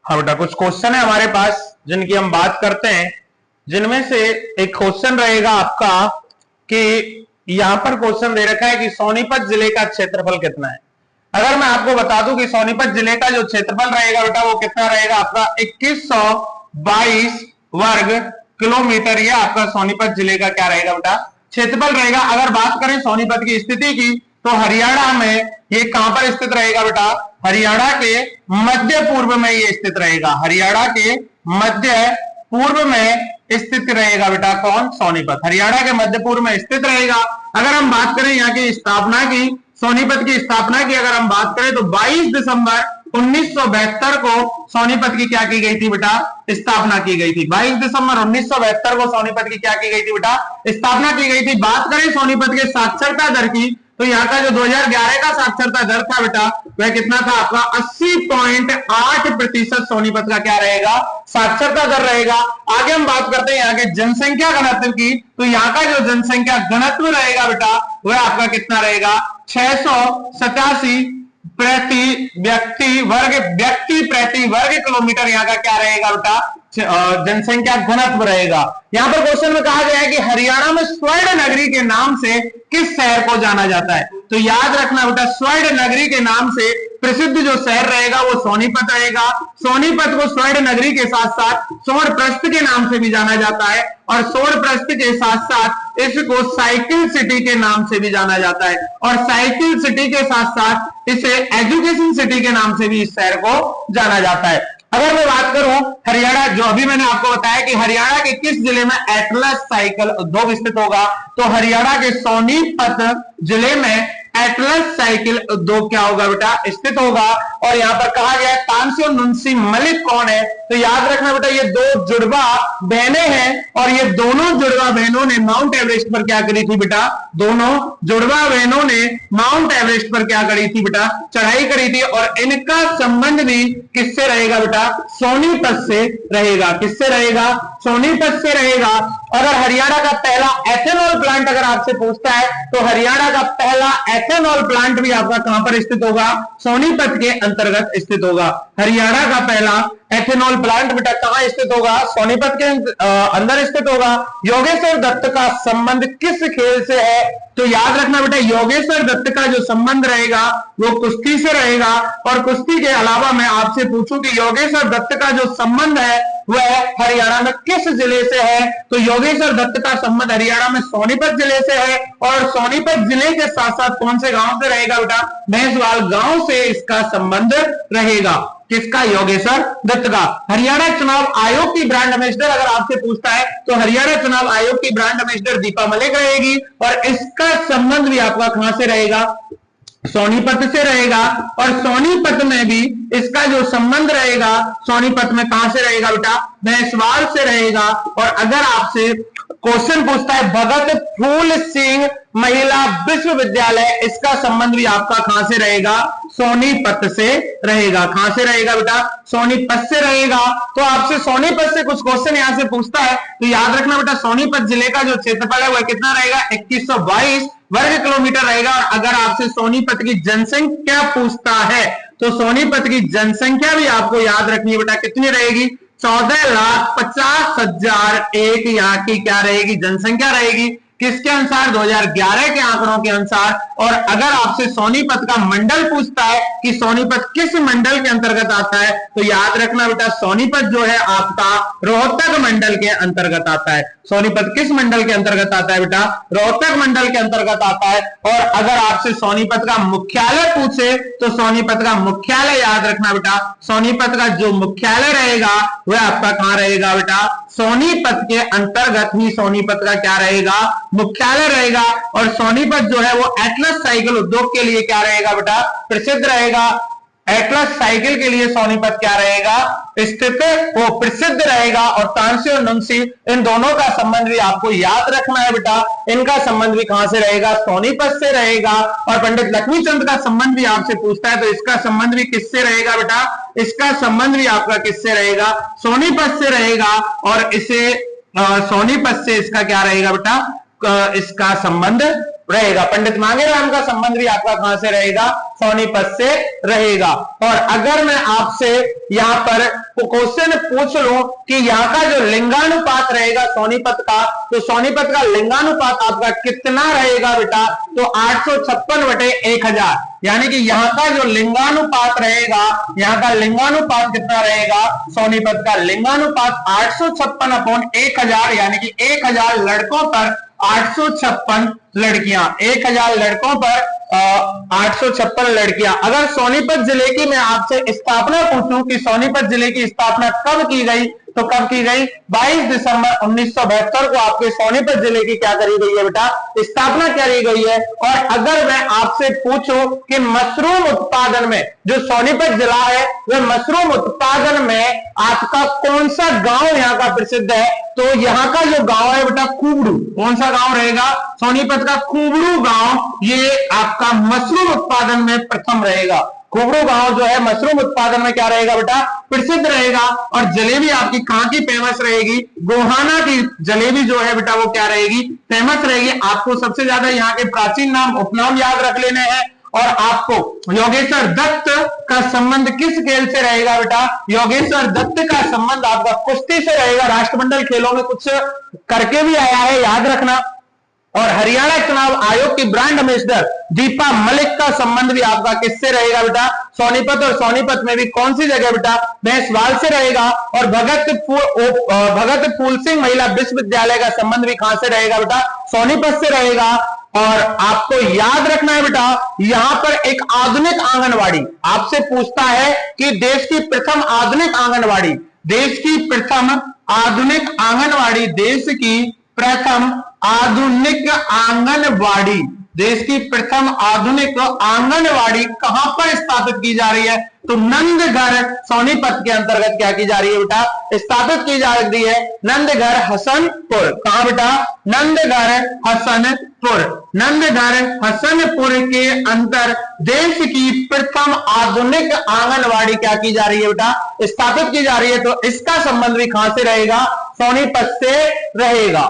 हाँ बेटा, कुछ क्वेश्चन है हमारे पास जिनकी हम बात करते हैं, जिनमें से एक क्वेश्चन रहेगा आपका कि यहां पर क्वेश्चन दे रखा है कि सोनीपत जिले का क्षेत्रफल कितना है। अगर मैं आपको बता दूं कि सोनीपत जिले का जो क्षेत्रफल रहेगा बेटा वो कितना रहेगा आपका 2122 वर्ग किलोमीटर। ये आपका सोनीपत जिले का क्या रहेगा बेटा क्षेत्रफल रहेगा। अगर बात करें सोनीपत की स्थिति की तो हरियाणा में ये कहां पर स्थित रहेगा बेटा, हरियाणा के मध्य पूर्व में ये स्थित रहेगा। हरियाणा के मध्य पूर्व में स्थित रहेगा बेटा कौन, सोनीपत हरियाणा के मध्य पूर्व में स्थित रहेगा। अगर हम बात करें यहाँ की स्थापना की, सोनीपत की स्थापना की अगर हम बात करें तो 22 दिसंबर 1972 को सोनीपत की क्या की गई थी बेटा, स्थापना की गई थी। 22 दिसंबर 1972 को सोनीपत की क्या की गई थी बेटा, स्थापना की गई थी। बात करें सोनीपत के साक्षरता दर की तो यहाँ का जो 2011 का साक्षरता दर था बेटा वह कितना था आपका 80.8% सोनीपत का क्या रहेगा, साक्षरता दर रहेगा। आगे हम बात करते हैं यहाँ के जनसंख्या घनत्व की, तो यहाँ का जो जनसंख्या घनत्व रहेगा बेटा वह आपका कितना रहेगा 687 प्रति व्यक्ति वर्ग किलोमीटर यहाँ का क्या रहेगा बेटा जनसंख्या घनत्व रहेगा। यहाँ पर क्वेश्चन में कहा गया है कि हरियाणा में स्वर्ण नगरी के नाम से किस शहर को जाना जाता है। तो याद रखना बेटा स्वर्ण नगरी के नाम से प्रसिद्ध जो शहर रहेगा वो सोनीपत रहेगा। सोनीपत को स्वर्ण नगरी के साथ साथ स्वर्णप्रस्थ के नाम से भी जाना जाता है और स्वर्णप्रस्थ के साथ साथ इसको साइकिल सिटी के नाम से भी जाना जाता है और साइकिल सिटी के साथ साथ इसे एजुकेशन सिटी के नाम से भी इस शहर को जाना जाता है। अगर मैं बात करूं हरियाणा, जो अभी मैंने आपको बताया कि हरियाणा के किस जिले में एटलस साइकिल उद्योग स्थित होगा, तो हरियाणा के सोनीपत जिले में एटलस साइकिल उद्योग क्या होगा बेटा स्थित होगा। और यहां पर कहा गया है तानसी और नुंसी मलिक कौन है, तो याद रखना बेटा ये दो जुड़वा बहनें हैं और ये दोनों जुड़वा बहनों ने माउंट एवरेस्ट पर क्या करी थी बेटा, दोनों जुड़वा बहनों ने माउंट एवरेस्ट पर क्या करी थी बेटा, चढ़ाई करी थी। और इनका संबंध भी किससे रहेगा बेटा, सोनीपत से रहेगा। किससे रहेगा, सोनीपत से रहेगा। अगर हरियाणा का पहला एथेनॉल प्लांट अगर आपसे पूछता है तो हरियाणा का पहला एथेनॉल प्लांट भी आपका कहां पर स्थित होगा, सोनीपत के अंतर्गत स्थित होगा। हरियाणा का पहला एथेनॉल प्लांट बेटा कहां स्थित होगा, सोनीपत के अंदर स्थित होगा। योगेश्वर दत्त का संबंध किस खेल से है, तो याद रखना बेटा योगेश्वर दत्त का जो संबंध रहेगा वो कुश्ती से रहेगा। और कुश्ती के अलावा मैं आपसे पूछूं कि योगेश्वर दत्त का जो संबंध है वह हरियाणा में किस जिले से है, तो योगेश्वर दत्त का संबंध हरियाणा में सोनीपत जिले से है। और सोनीपत जिले के साथ साथ कौन से गांव से रहेगा बेटा, भैंसवाल गांव से इसका संबंध रहेगा। किसका, योगेश्वर दत्त का। हरियाणा चुनाव आयोग की ब्रांड एम्बेसडर अगर आपसे पूछता है तो हरियाणा चुनाव आयोग की ब्रांड एम्बेसडर दीपा मलिक रहेगी और इसका संबंध भी आपका कहां से रहेगा, सोनीपत से रहेगा। और सोनीपत में भी इसका जो संबंध रहेगा सोनीपत में कहां से रहेगा बेटा, भैंसवाल से रहेगा। और अगर आपसे क्वेश्चन पूछता है भगत फूल सिंह महिला विश्वविद्यालय, इसका संबंध भी आपका कहां से रहेगा, सोनीपत से रहेगा। कहां से रहेगा बेटा, सोनीपत से रहेगा। तो आपसे सोनीपत से कुछ क्वेश्चन यहां से पूछता है तो याद रखना बेटा सोनीपत जिले का जो क्षेत्रफल है वह कितना रहेगा, 2122 वर्ग किलोमीटर रहेगा। और अगर आपसे सोनीपत की जनसंख्या पूछता है तो सोनीपत की जनसंख्या भी आपको याद रखनी है बेटा कितनी रहेगी, 14,50,001 यहाँ की क्या रहेगी, जनसंख्या रहेगी। किसके अनुसार, 2011 के आंकड़ों के अनुसार। और अगर आपसे सोनीपत का मंडल पूछता है कि सोनीपत किस मंडल के अंतर्गत आता है, तो याद रखना बेटा सोनीपत जो है आपका रोहतक मंडल के अंतर्गत आता है। सोनीपत किस मंडल के अंतर्गत आता है बेटा, रोहतक मंडल के अंतर्गत आता है। और अगर आपसे सोनीपत का मुख्यालय पूछे तो सोनीपत का मुख्यालय याद रखना बेटा, सोनीपत का जो मुख्यालय रहेगा वह आपका कहां रहेगा बेटा, सोनीपत के अंतर्गत ही सोनीपत का क्या रहेगा, मुख्यालय रहेगा। और सोनीपत जो है वो एटलस साइकिल उद्योग के लिए क्या रहेगा बेटा, प्रसिद्ध रहेगा। एटलस साइकिल के लिए सोनीपत क्या रहेगा, स्थित वो प्रसिद्ध रहेगा। और तानसी और नुंसी इन दोनों का संबंध भी आपको याद रखना है बेटा, इनका संबंध भी कहां से रहेगा, सोनीपत से रहेगा। और पंडित लक्ष्मीचंद का संबंध भी आपसे पूछता है तो इसका संबंध भी किससे रहेगा बेटा, इसका संबंध भी आपका किससे रहेगा, सोनीपत से रहेगा। और इसे सोनीपत से इसका क्या रहेगा बेटा, इसका संबंध रहेगा। पंडित मांगेराम का संबंध भी आपका कहां से रहेगा? सोनीपत से रहेगा। और अगर मैं आपसे यहां पर क्वेश्चन पूछ लूं कि यहां का जो लिंगानुपात रहेगा सोनीपत का, तो सोनीपत का लिंगानुपात आपका कितना रहेगा बेटा? तो 856/1000, यानी कि यहां का जो लिंगानुपात रहेगा, यहां का लिंगानुपात कितना रहेगा? सोनीपत का लिंगानुपात 856/1000, यानी कि 1000 लड़कों पर 856 लड़कियां, 1000 लड़कों पर 856 लड़कियां। अगर सोनीपत जिले की मैं आपसे स्थापना पूछूं कि सोनीपत जिले की स्थापना कब की गई, तो कब की गई? 22 दिसंबर 1972 को आपके सोनीपत जिले की क्या करी गई है बेटा? स्थापना करी गई है। और अगर मैं आपसे पूछूं कि मशरूम उत्पादन में जो सोनीपत जिला है, वह मशरूम उत्पादन में आपका कौन सा गांव यहां का प्रसिद्ध है, तो यहां का जो गांव है बेटा कुबड़ू। कौन सा गांव रहेगा? सोनीपत का कुबड़ू गांव, ये आपका मशरूम उत्पादन में प्रथम रहेगा। कुबड़ू गांव जो है मशरूम उत्पादन में क्या रहेगा बेटा? प्रसिद्ध रहेगा। और जलेबी आपकी कहां की फेमस रहेगी? गोहाना की जलेबी जो है बेटा वो क्या रहेगी? फेमस रहेगी। आपको सबसे ज्यादा यहाँ के प्राचीन नाम उपनाम याद रख लेने हैं। और आपको योगेश्वर दत्त का संबंध किस खेल से रहेगा बेटा? योगेश्वर दत्त का संबंध आपका कुश्ती से रहेगा। राष्ट्रमंडल खेलों में कुछ करके भी आया है, याद रखना। और हरियाणा चुनाव आयोग की ब्रांड एम्बेसडर दीपा मलिक का संबंध भी आपका किससे रहेगा बेटा? सोनीपत। और सोनीपत में भी कौन सी जगह बेटा? भैंसवाल से रहेगा। और भगत फूल सिंह महिला विश्वविद्यालय का संबंध भी कहां से रहेगा बेटा? सोनीपत से रहेगा। और आपको याद रखना है बेटा, यहां पर एक आधुनिक आंगनवाड़ी आपसे पूछता है कि देश की प्रथम आधुनिक आंगनवाड़ी, देश की प्रथम आधुनिक आंगनवाड़ी, देश की प्रथम आधुनिक आंगनवाड़ी, देश की प्रथम आधुनिक आंगनवाड़ी कहां पर स्थापित की जा रही है? तो नंदगढ़ सोनीपत के अंतर्गत क्या की जा रही है बेटा? स्थापित की जा रही है नंदगढ़ हसनपुर। कहां बेटा? नंदगढ़ हसनपुर। नंदगढ़ हसनपुर के अंतर देश की प्रथम आधुनिक आंगनवाड़ी क्या की जा रही है बेटा? स्थापित की जा रही है। तो इसका संबंध भी कहां से रहेगा? सोनीपत से रहेगा।